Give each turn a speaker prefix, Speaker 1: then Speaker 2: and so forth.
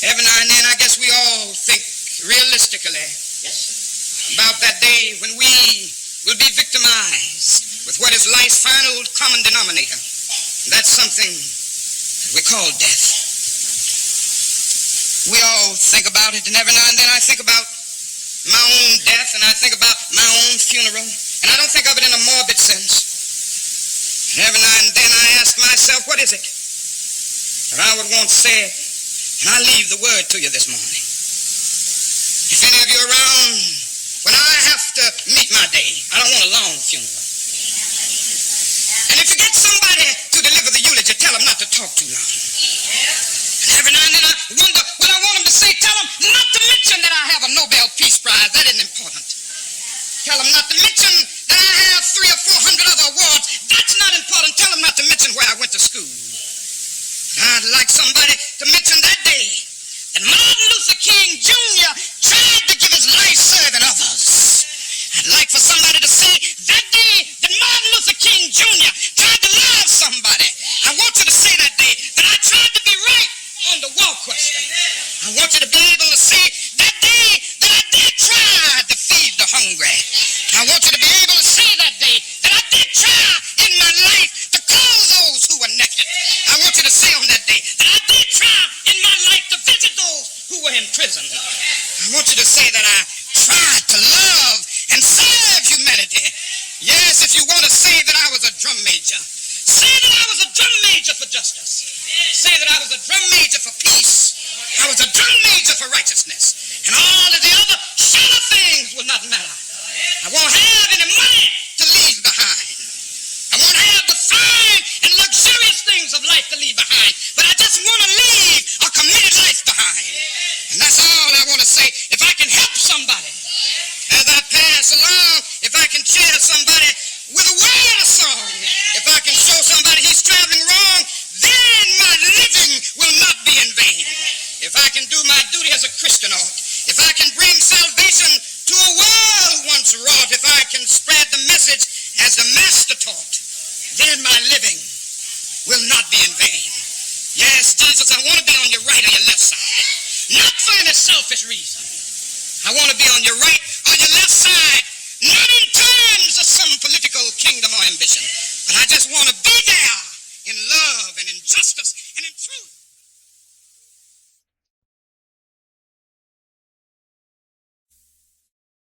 Speaker 1: Every now and then, I guess we all think realistically about that day when we will be victimized with what is life's final common denominator. And that's something that we call death. We all think about it, and every now and then I think about my own death, and I think about my own funeral, and I don't think of it in a morbid sense. And every now and then I ask myself, what is it that I would want said? And I leave the word to you this morning. If any of you are around when I have to meet my day, I don't want a long funeral. And if you get somebody to deliver the eulogy, tell them not to talk too long. And every now and then I wonder what I want them to say. Tell them not to mention that I have a Nobel Peace Prize. That isn't important. Tell them not to mention that I have 300 or 400 other awards. That's not important. Tell them not to mention where I went to school. I'd like somebody to mention that day that Martin Luther King Jr. tried to give his life serving others. I'd like for somebody to say that day that Martin Luther King Jr. tried to love somebody. I want you to say that day that I tried to be right on the war question. I want you to be able to say that day that I did try to feed the hungry. I want you to be able to say that day that I did try in my life to clothe those who were naked. I want you to say on that day that I did try in my life to visit those who were in prison. I want you to say that I tried to love and serve humanity. Yes, if you want to say that I was a drum major, say that I was a drum major for justice. Say that I was a drum major for peace. I was a drum major for righteousness. And all of the other shallow things will not matter. I won't have any money to leave behind. I won't have the fine and luxurious things of life to leave behind. But I just want to leave a committed life behind. And that's all I want to say. If I can help somebody as I pass along, if I can cheer somebody with a word of song, if I can show somebody he's traveling wrong, then my living will not be in vain. If I can do my duty as a Christian ought, if I can bring salvation to a world once wrought, if I can spread the message as the Master taught, then my living will not be in vain. Yes, Jesus, I want to be on your right or your left side. Not for any selfish reason. I want to be on your right or your left side, not in terms of some political kingdom or ambition, but I just want to be there in love and in justice